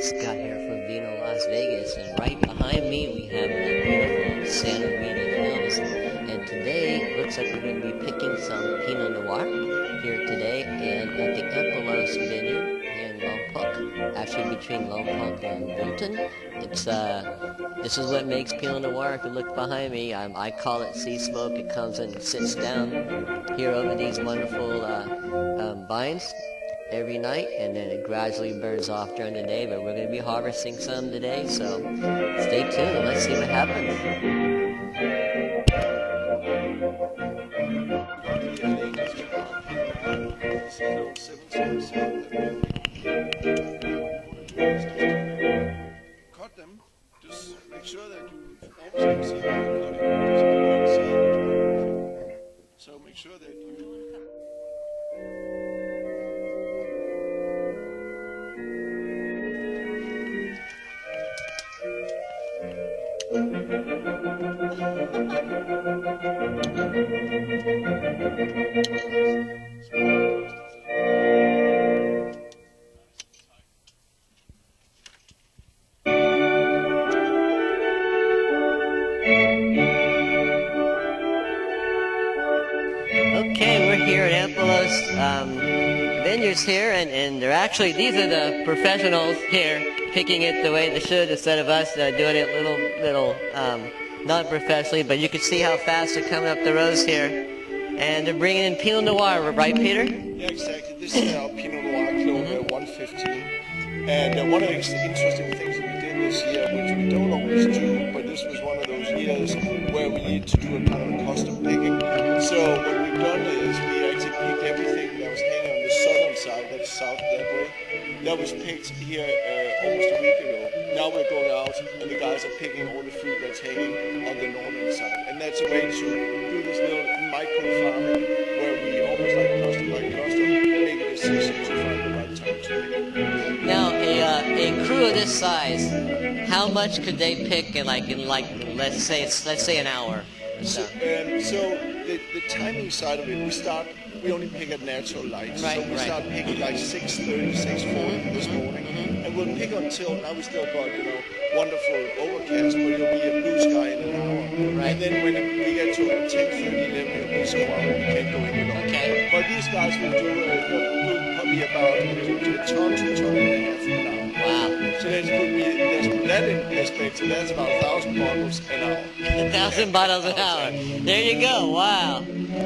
Scott here from Vino, Las Vegas, and right behind me we have the beautiful Santa Rita Hills. And today it looks like we're going to be picking some Pinot Noir here today and at the Ampelos Vineyard in Lompoc, actually between Lompoc and Wilton. This is what makes Pinot Noir. If you look behind me, I call it sea smoke. It comes and sits down here over these wonderful vines every night, and then it gradually burns off during the day, but we're going to be harvesting some today, so stay tuned and let's see what happens. Cut them, just make sure that you always see how you cut it, so make sure that you Okay, we're here at Ampelos Vineyards here, and they're actually, these are the professionals here picking it the way they should instead of us doing it little not professionally, but you can see how fast they're coming up the rows here, and they're bringing in Pinot Noir, right, Peter? Yeah, exactly. This is our Pinot Noir Clone 115, and one of the interesting things that we did this year, which we don't always do, but this was one of those years where we need to do a kind of a custom picking. So what we've done is we actually picked everything that was hanging on the southern side, that's south that way. That was picked here almost a week ago. Now we're going out and the guys are picking all the fruit that's hanging on the northern side. And that's a way to do this little micro farming where we almost like custom make a decision to find the right time to pick. Now, a crew of this size, how much could they pick in let's say an hour? So the timing side of it, we only pick at natural light. Right, so we start picking like 6:30, 6:40 this morning. And we'll pick until, now we still got, wonderful overcast, but it'll be a blue sky in an hour. Right. And then when we get to about 10:30, 11, it'll be so hot, we can't go in at all. Okay. But these guys will do probably about a ton to a ton and a half an hour. Wow. So there's that in perspective, that's about 1,000 bottles an hour. 1,000 bottles an hour. There you go. Wow.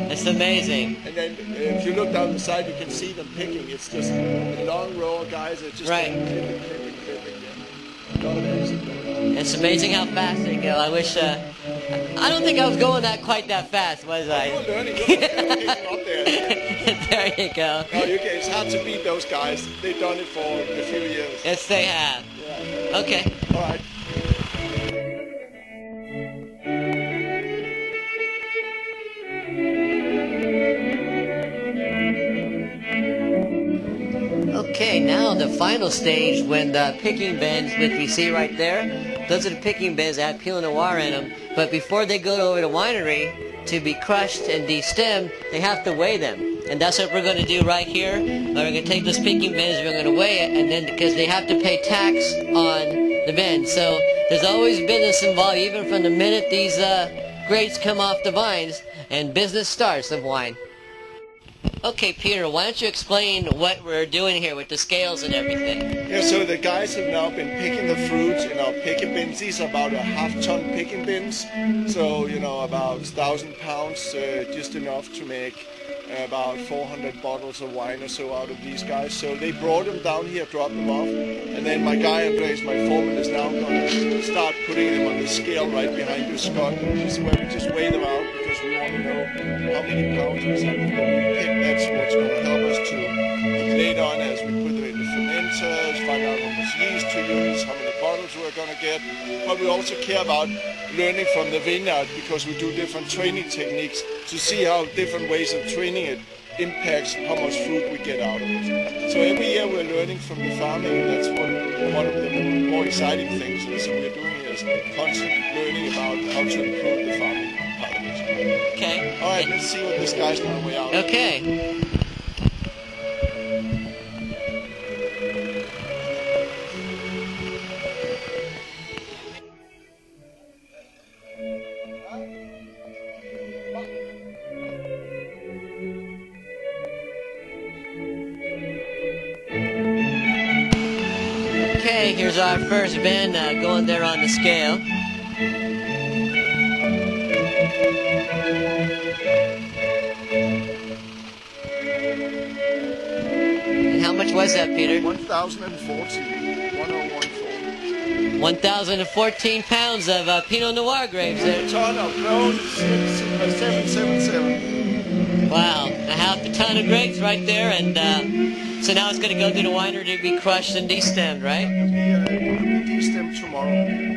That's amazing. And then if you look down the side, you can see them picking. It's just a long row of guys that just clipping. It's amazing how fast they go. I wish, I don't think I was going quite that fast, was I? You're learning. You're picking up there. There you go. No, it's hard to beat those guys. They've done it for a few years. Yes, they have. Yeah. Okay. All right. Okay, now the final stage when the picking bins, which we see right there, those are the picking bins that have Pinot Noir in them. But before they go over to the winery to be crushed and destemmed, they have to weigh them. And that's what we're going to do right here. We're going to take those picking bins, we're going to weigh it, and then because they have to pay tax on the bin. So there's always business involved, even from the minute these grapes come off the vines, and business starts of wine. Okay, Peter, why don't you explain what we're doing here with the scales and everything? Yeah, so the guys have now been picking the fruits in our picking bins. These are about a half-ton picking bins. So, about 1,000 pounds, just enough to make about 400 bottles of wine or so out of these guys. So they brought them down here, dropped them off, and then my guy Andres, my foreman, is now going to start putting them on the scale right behind you, Scott. This is where we just weigh them out because we want to know how many pounds exactly we pick. That's what's going to help us to later on as we put them in the fermenters, find out how much yeast to use, how many bottles we're going to get. But we also care about learning from the vineyard because we do different training techniques to see how different ways of training it impacts how much fruit we get out of it. So every year we're learning from the farming, and that's one of the more exciting things is we're doing here is constantly learning about how to improve the farming part of it. Okay. All right, let's see what this guy's going to weigh out. Okay. here's our first bin going there on the scale. And how much was that, Peter? 1,014. 1,014 pounds of Pinot Noir grapes there. A ton of clone, 777. Wow, a half a ton of grapes right there, and so now it's going to go to the winery to be crushed and destemmed, right? It'll be destemmed tomorrow.